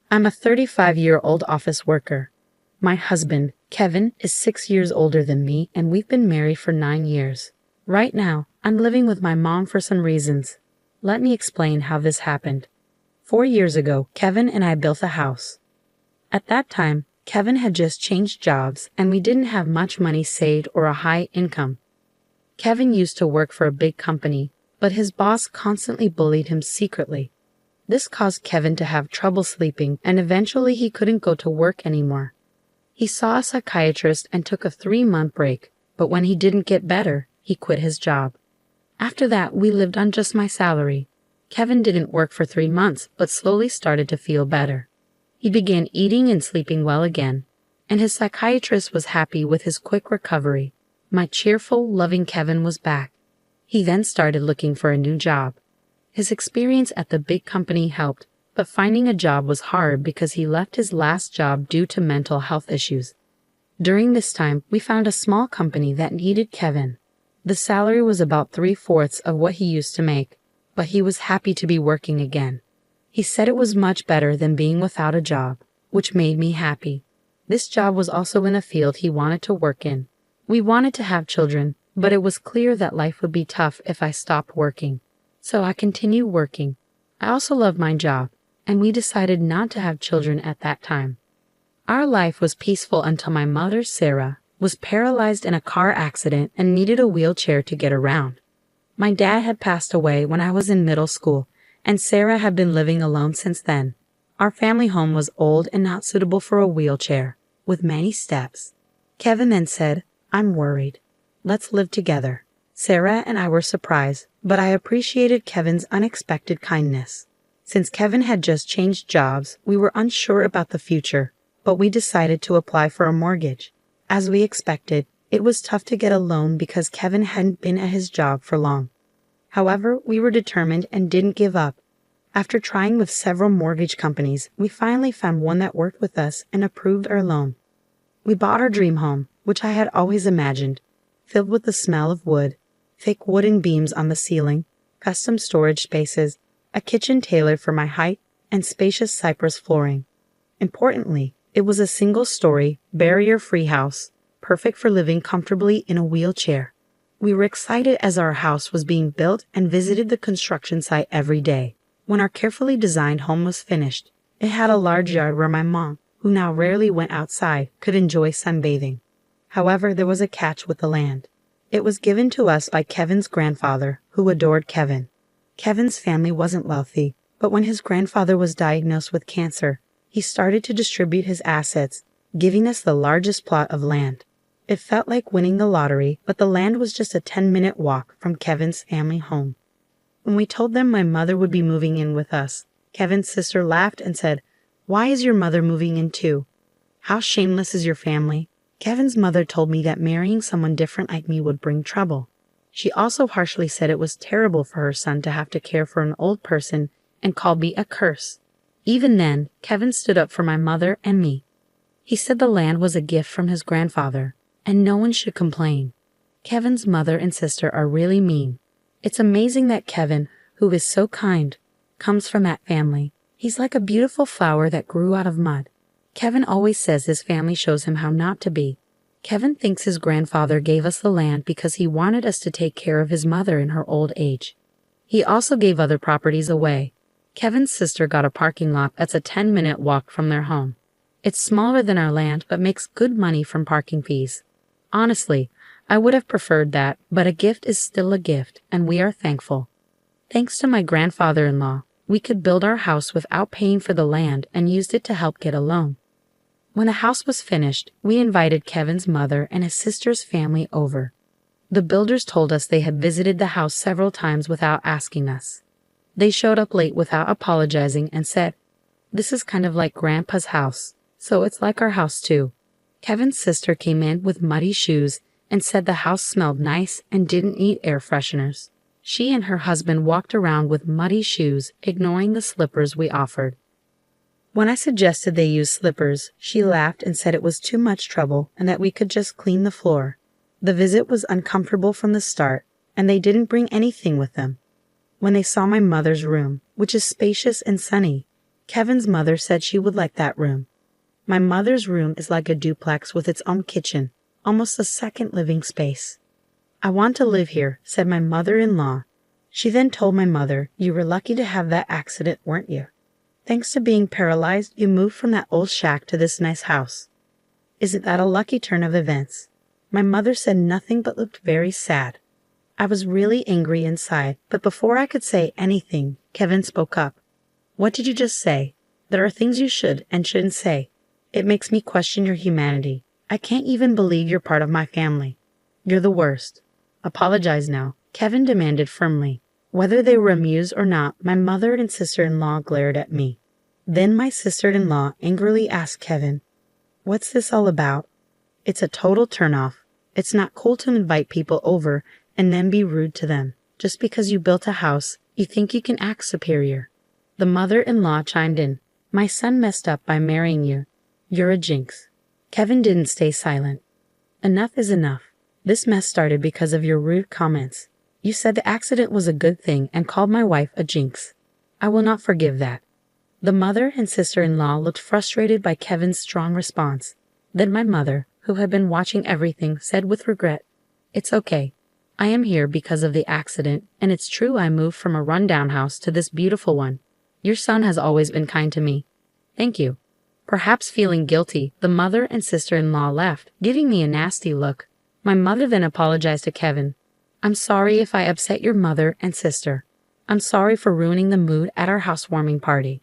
I'm a 35-year-old office worker. My husband, Kevin, is 6 years older than me, and we've been married for 9 years. Right now, I'm living with my mom for some reasons. Let me explain how this happened. 4 years ago, Kevin and I built a house. At that time, Kevin had just changed jobs, and we didn't have much money saved or a high income. Kevin used to work for a big company, but his boss constantly bullied him secretly. This caused Kevin to have trouble sleeping, and eventually he couldn't go to work anymore. He saw a psychiatrist and took a 3-month break, but when he didn't get better, he quit his job. After that, we lived on just my salary. Kevin didn't work for 3 months, but slowly started to feel better. He began eating and sleeping well again, and his psychiatrist was happy with his quick recovery. My cheerful, loving Kevin was back. He then started looking for a new job. His experience at the big company helped, but finding a job was hard because he left his last job due to mental health issues. During this time, we found a small company that needed Kevin. The salary was about 3/4 of what he used to make, but he was happy to be working again. He said it was much better than being without a job, which made me happy. This job was also in a field he wanted to work in. We wanted to have children, but it was clear that life would be tough if I stopped working. So I continued working. I also loved my job, and we decided not to have children at that time. Our life was peaceful until my mother, Sarah, was paralyzed in a car accident and needed a wheelchair to get around. My dad had passed away when I was in middle school, and Sarah had been living alone since then. Our family home was old and not suitable for a wheelchair, with many steps. Kevin then said, "I'm worried. Let's live together." Sarah and I were surprised, but I appreciated Kevin's unexpected kindness. Since Kevin had just changed jobs, we were unsure about the future, but we decided to apply for a mortgage. As we expected, it was tough to get a loan because Kevin hadn't been at his job for long. However, we were determined and didn't give up. After trying with several mortgage companies, we finally found one that worked with us and approved our loan. We bought our dream home, which I had always imagined, filled with the smell of wood, thick wooden beams on the ceiling, custom storage spaces, a kitchen tailored for my height, and spacious cypress flooring. Importantly, it was a single-story, barrier-free house, perfect for living comfortably in a wheelchair. We were excited as our house was being built and visited the construction site every day. When our carefully designed home was finished, it had a large yard where my mom, who now rarely went outside, could enjoy sunbathing. However, there was a catch with the land. It was given to us by Kevin's grandfather, who adored Kevin. Kevin's family wasn't wealthy, but when his grandfather was diagnosed with cancer, he started to distribute his assets, giving us the largest plot of land. It felt like winning the lottery, but the land was just a 10-minute walk from Kevin's family home. When we told them my mother would be moving in with us, Kevin's sister laughed and said, "Why is your mother moving in too? How shameless is your family?" Kevin's mother told me that marrying someone different like me would bring trouble. She also harshly said it was terrible for her son to have to care for an old person and called me a curse. Even then, Kevin stood up for my mother and me. He said the land was a gift from his grandfather, and no one should complain. Kevin's mother and sister are really mean. It's amazing that Kevin, who is so kind, comes from that family. He's like a beautiful flower that grew out of mud. Kevin always says his family shows him how not to be. Kevin thinks his grandfather gave us the land because he wanted us to take care of his mother in her old age. He also gave other properties away. Kevin's sister got a parking lot that's a 10-minute walk from their home. It's smaller than our land but makes good money from parking fees. Honestly, I would have preferred that, but a gift is still a gift, and we are thankful. Thanks to my grandfather-in-law, we could build our house without paying for the land and used it to help get a loan. When the house was finished, we invited Kevin's mother and his sister's family over. The builders told us they had visited the house several times without asking us. They showed up late without apologizing and said, "This is kind of like Grandpa's house, so it's like our house too." Kevin's sister came in with muddy shoes and said the house smelled nice and didn't need air fresheners. She and her husband walked around with muddy shoes, ignoring the slippers we offered. When I suggested they use slippers, she laughed and said it was too much trouble and that we could just clean the floor. The visit was uncomfortable from the start, and they didn't bring anything with them. When they saw my mother's room, which is spacious and sunny, Kevin's mother said she would like that room. My mother's room is like a duplex with its own kitchen, almost a second living space. I want to live here, said my mother-in-law. She then told my mother, you were lucky to have that accident, weren't you? Thanks to being paralyzed, you moved from that old shack to this nice house. Isn't that a lucky turn of events? My mother said nothing but looked very sad. I was really angry inside, but before I could say anything, Kevin spoke up. What did you just say? There are things you should and shouldn't say. It makes me question your humanity. I can't even believe you're part of my family. You're the worst. Apologize now, Kevin demanded firmly. Whether they were amused or not, my mother and sister-in-law glared at me. Then my sister-in-law angrily asked Kevin, what's this all about? It's a total turnoff. It's not cool to invite people over and then be rude to them. Just because you built a house, you think you can act superior. The mother-in-law chimed in. My son messed up by marrying you. You're a jinx. Kevin didn't stay silent. Enough is enough. This mess started because of your rude comments. You said the accident was a good thing and called my wife a jinx. I will not forgive that. The mother and sister-in-law looked frustrated by Kevin's strong response. Then my mother, who had been watching everything, said with regret, it's okay. I am here because of the accident, and it's true I moved from a rundown house to this beautiful one. Your son has always been kind to me. Thank you. Perhaps feeling guilty, the mother and sister-in-law left, giving me a nasty look. My mother then apologized to Kevin. I'm sorry if I upset your mother and sister. I'm sorry for ruining the mood at our housewarming party.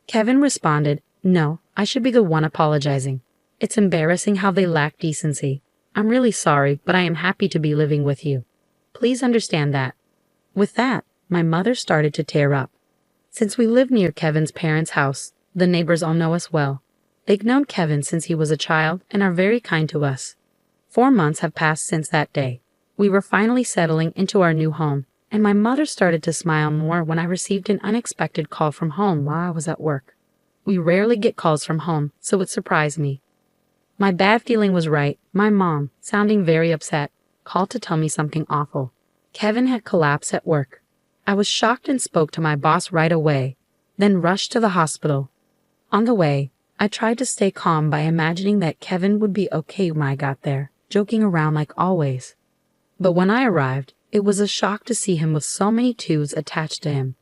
Kevin responded, no, I should be the one apologizing. It's embarrassing how they lack decency. I'm really sorry, but I am happy to be living with you. Please understand that. With that, my mother started to tear up. Since we live near Kevin's parents' house, the neighbors all know us well. They've known Kevin since he was a child and are very kind to us. 4 months have passed since that day. We were finally settling into our new home, and my mother started to smile more when I received an unexpected call from home while I was at work. We rarely get calls from home, so it surprised me. My bad feeling was right. My mom, sounding very upset, called to tell me something awful. Kevin had collapsed at work. I was shocked and spoke to my boss right away, then rushed to the hospital. On the way, I tried to stay calm by imagining that Kevin would be okay when I got there, joking around like always. But when I arrived, it was a shock to see him with so many tubes attached to him.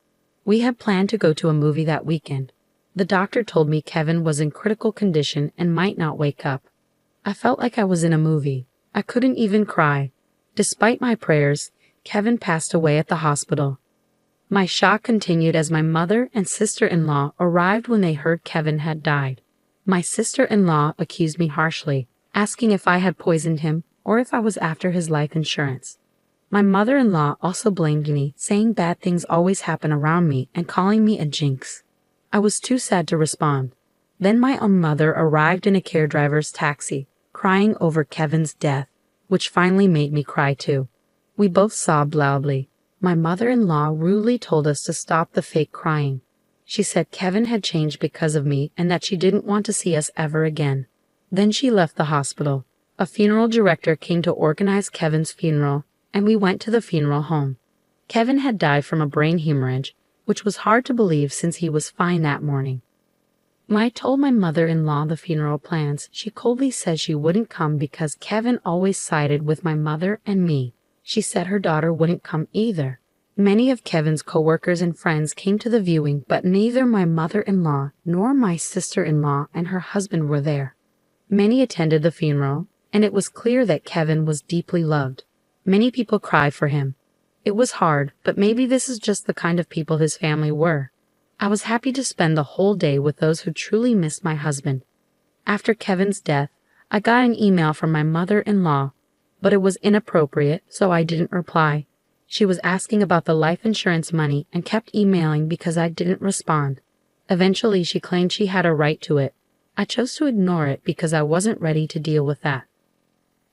We had planned to go to a movie that weekend. The doctor told me Kevin was in critical condition and might not wake up. I felt like I was in a movie. I couldn't even cry. Despite my prayers, Kevin passed away at the hospital. My shock continued as my mother and sister-in-law arrived when they heard Kevin had died. My sister-in-law accused me harshly, asking if I had poisoned him or if I was after his life insurance. My mother-in-law also blamed me, saying bad things always happen around me and calling me a jinx. I was too sad to respond. Then my own mother arrived in a care driver's taxi, crying over Kevin's death, which finally made me cry too. We both sobbed loudly. My mother-in-law rudely told us to stop the fake crying. She said Kevin had changed because of me and that she didn't want to see us ever again. Then she left the hospital. A funeral director came to organize Kevin's funeral, and we went to the funeral home. Kevin had died from a brain hemorrhage, which was hard to believe since he was fine that morning. When I told my mother-in-law the funeral plans, she coldly said she wouldn't come because Kevin always sided with my mother and me. She said her daughter wouldn't come either. Many of Kevin's co-workers and friends came to the viewing, but neither my mother-in-law nor my sister-in-law and her husband were there. Many attended the funeral, and it was clear that Kevin was deeply loved. Many people cried for him. It was hard, but maybe this is just the kind of people his family were. I was happy to spend the whole day with those who truly missed my husband. After Kevin's death, I got an email from my mother-in-law, but it was inappropriate, so I didn't reply. She was asking about the life insurance money and kept emailing because I didn't respond. Eventually, she claimed she had a right to it. I chose to ignore it because I wasn't ready to deal with that.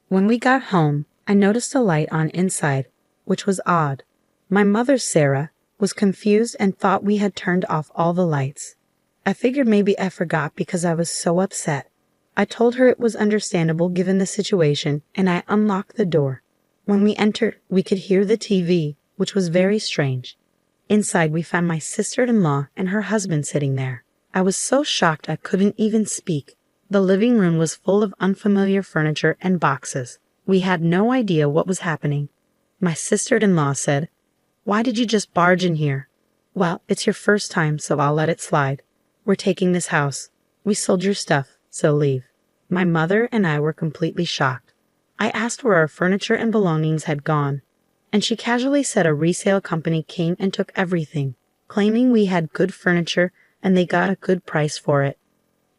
When we got home, I noticed a light on inside, which was odd. My mother, Sarah, was confused and thought we had turned off all the lights. I figured maybe I forgot because I was so upset. I told her it was understandable given the situation, and I unlocked the door. When we entered, we could hear the TV, which was very strange. Inside, we found my sister-in-law and her husband sitting there. I was so shocked I couldn't even speak. The living room was full of unfamiliar furniture and boxes. We had no idea what was happening. My sister-in-law said, "Why did you just barge in here?" "Well, it's your first time, so I'll let it slide. We're taking this house. We sold your stuff, so leave." My mother and I were completely shocked. I asked where our furniture and belongings had gone, and she casually said a resale company came and took everything, claiming we had good furniture and they got a good price for it.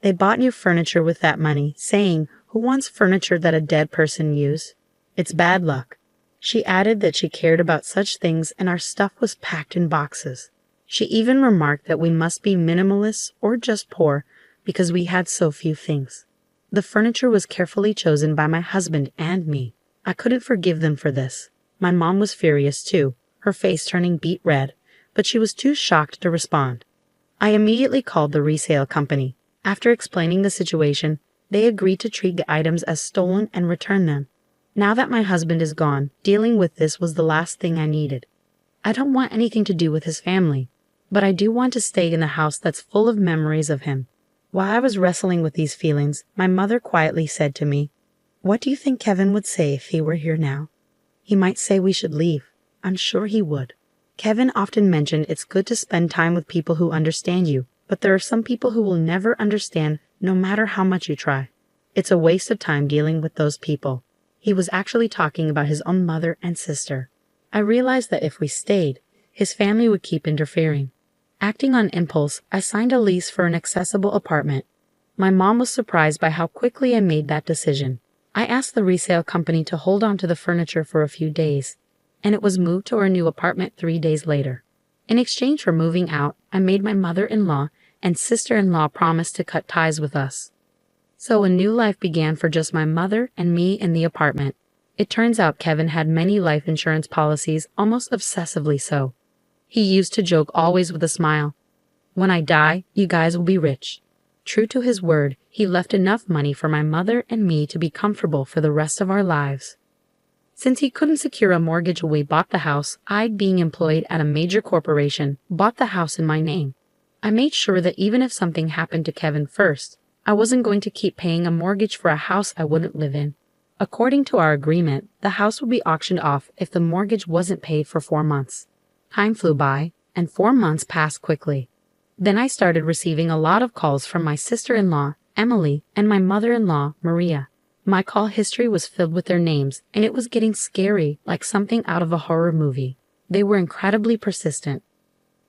They bought new furniture with that money, saying, "Who wants furniture that a dead person used? It's bad luck." She added that she cared about such things and our stuff was packed in boxes. She even remarked that we must be minimalists or just poor because we had so few things. The furniture was carefully chosen by my husband and me. I couldn't forgive them for this. My mom was furious too, her face turning beet red, but she was too shocked to respond. I immediately called the resale company. After explaining the situation, they agreed to treat the items as stolen and return them. Now that my husband is gone, dealing with this was the last thing I needed. I don't want anything to do with his family, but I do want to stay in a house that's full of memories of him. While I was wrestling with these feelings, my mother quietly said to me, "What do you think Kevin would say if he were here now?" "He might say we should leave. I'm sure he would." Kevin often mentioned it's good to spend time with people who understand you, but there are some people who will never understand no matter how much you try. It's a waste of time dealing with those people. He was actually talking about his own mother and sister. I realized that if we stayed, his family would keep interfering. Acting on impulse, I signed a lease for an accessible apartment. My mom was surprised by how quickly I made that decision. I asked the resale company to hold on to the furniture for a few days, and it was moved to our new apartment 3 days later. In exchange for moving out, I made my mother-in-law and sister-in-law promise to cut ties with us. So a new life began for just my mother and me in the apartment. It turns out Kevin had many life insurance policies, almost obsessively so. He used to joke always with a smile, "When I die, you guys will be rich." True to his word, he left enough money for my mother and me to be comfortable for the rest of our lives. Since he couldn't secure a mortgage when we bought the house, I, being employed at a major corporation, bought the house in my name. I made sure that even if something happened to Kevin first, I wasn't going to keep paying a mortgage for a house I wouldn't live in. According to our agreement, the house would be auctioned off if the mortgage wasn't paid for 4 months. Time flew by, and 4 months passed quickly. Then I started receiving a lot of calls from my sister-in-law, Emily, and my mother-in-law, Maria. My call history was filled with their names, and it was getting scary, like something out of a horror movie. They were incredibly persistent.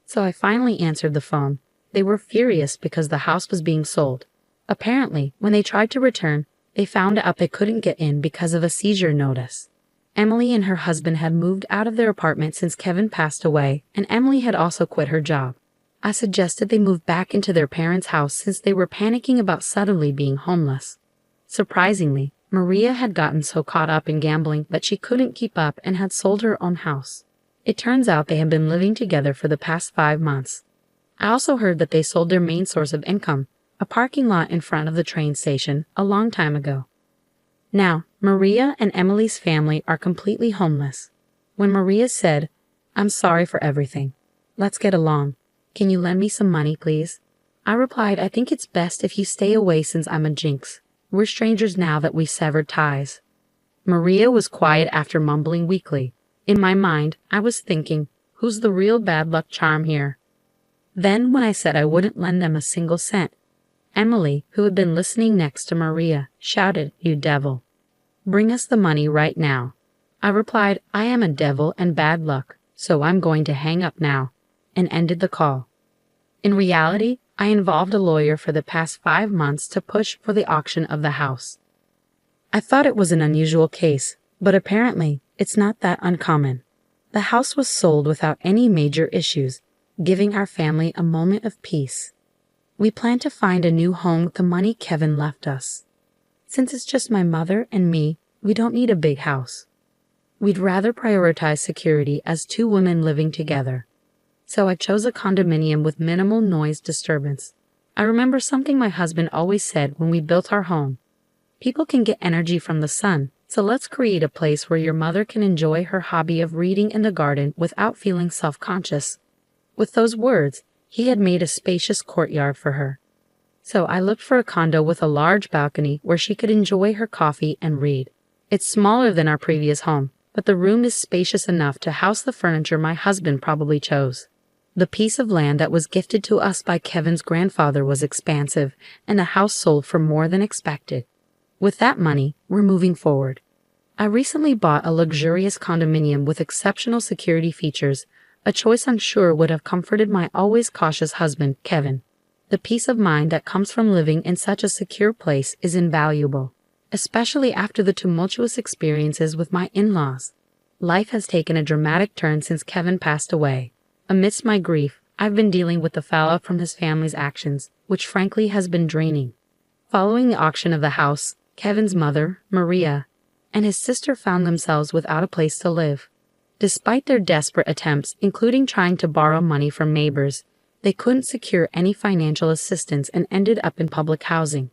So I finally answered the phone. They were furious because the house was being sold. Apparently, when they tried to return, they found out they couldn't get in because of a seizure notice. Emily and her husband had moved out of their apartment since Kevin passed away, and Emily had also quit her job. I suggested they move back into their parents' house since they were panicking about suddenly being homeless. Surprisingly, Maria had gotten so caught up in gambling that she couldn't keep up and had sold her own house. It turns out they had been living together for the past 5 months. I also heard that they sold their main source of income, a parking lot in front of the train station, a long time ago. Now, Maria and Emily's family are completely homeless. When Maria said, "I'm sorry for everything. Let's get along. Can you lend me some money, please?" I replied, "I think it's best if you stay away since I'm a jinx. We're strangers now that we've severed ties." Maria was quiet after mumbling weakly. In my mind, I was thinking, who's the real bad luck charm here? Then, when I said I wouldn't lend them a single cent, Emily, who had been listening next to Maria, shouted, "You devil. Bring us the money right now." I replied, "I am a devil and bad luck, so I'm going to hang up now," and ended the call. In reality, I involved a lawyer for the past 5 months to push for the auction of the house. I thought it was an unusual case, but apparently it's not that uncommon. The house was sold without any major issues, giving our family a moment of peace. We plan to find a new home with the money Kevin left us. Since it's just my mother and me, we don't need a big house. We'd rather prioritize security as 2 women living together. So I chose a condominium with minimal noise disturbance. I remember something my husband always said when we built our home. People can get energy from the sun, so let's create a place where your mother can enjoy her hobby of reading in the garden without feeling self-conscious. With those words, He had made a spacious courtyard for her. So I looked for a condo with a large balcony where she could enjoy her coffee and read. It's smaller than our previous home, but the room is spacious enough to house the furniture my husband probably chose. The piece of land that was gifted to us by Kevin's grandfather was expansive, and the house sold for more than expected. With that money, we're moving forward. I recently bought a luxurious condominium with exceptional security features, a choice I'm sure would have comforted my always cautious husband, Kevin. The peace of mind that comes from living in such a secure place is invaluable, especially after the tumultuous experiences with my in-laws. Life has taken a dramatic turn since Kevin passed away. Amidst my grief, I've been dealing with the fallout from his family's actions, which frankly has been draining. Following the auction of the house, Kevin's mother, Maria, and his sister found themselves without a place to live. Despite their desperate attempts, including trying to borrow money from neighbors, they couldn't secure any financial assistance and ended up in public housing.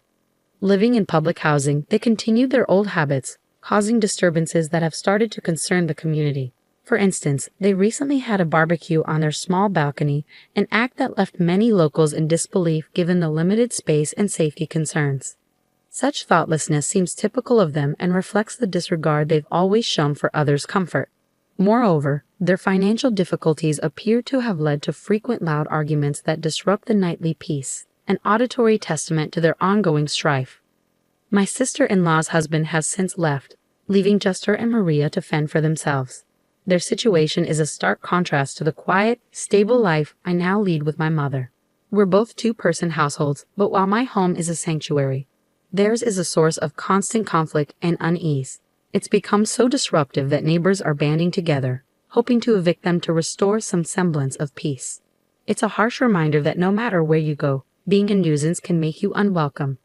Living in public housing, they continued their old habits, causing disturbances that have started to concern the community. For instance, they recently had a barbecue on their small balcony, an act that left many locals in disbelief given the limited space and safety concerns. Such thoughtlessness seems typical of them and reflects the disregard they've always shown for others' comfort. Moreover, their financial difficulties appear to have led to frequent loud arguments that disrupt the nightly peace, an auditory testament to their ongoing strife. My sister-in-law's husband has since left, leaving just her and Maria to fend for themselves. Their situation is a stark contrast to the quiet, stable life I now lead with my mother. We're both two-person households, but while my home is a sanctuary, theirs is a source of constant conflict and unease. It's become so disruptive that neighbors are banding together, hoping to evict them to restore some semblance of peace. It's a harsh reminder that no matter where you go, being a nuisance can make you unwelcome.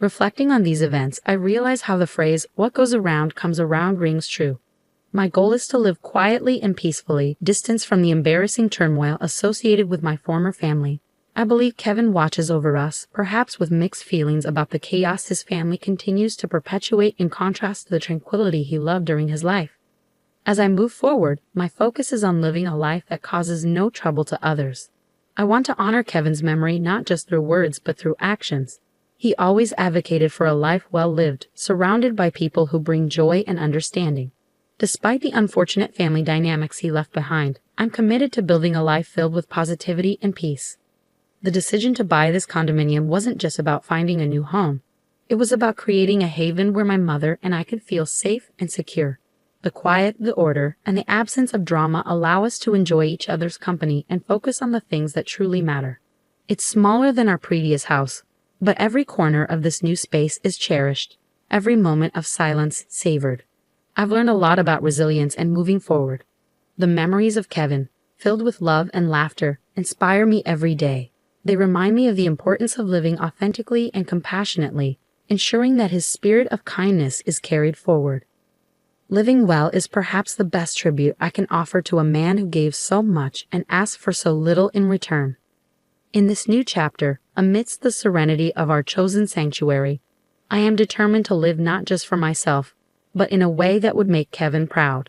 Reflecting on these events, I realize how the phrase, "what goes around comes around," rings true. My goal is to live quietly and peacefully, distanced from the embarrassing turmoil associated with my former family. I believe Kevin watches over us, perhaps with mixed feelings about the chaos his family continues to perpetuate in contrast to the tranquility he loved during his life. As I move forward, my focus is on living a life that causes no trouble to others. I want to honor Kevin's memory not just through words but through actions. He always advocated for a life well lived, surrounded by people who bring joy and understanding. Despite the unfortunate family dynamics he left behind, I'm committed to building a life filled with positivity and peace. The decision to buy this condominium wasn't just about finding a new home. It was about creating a haven where my mother and I could feel safe and secure. The quiet, the order, and the absence of drama allow us to enjoy each other's company and focus on the things that truly matter. It's smaller than our previous house, but every corner of this new space is cherished, every moment of silence savored. I've learned a lot about resilience and moving forward. The memories of Kevin, filled with love and laughter, inspire me every day. They remind me of the importance of living authentically and compassionately, ensuring that his spirit of kindness is carried forward. Living well is perhaps the best tribute I can offer to a man who gave so much and asked for so little in return. In this new chapter, amidst the serenity of our chosen sanctuary, I am determined to live not just for myself, but in a way that would make Kevin proud.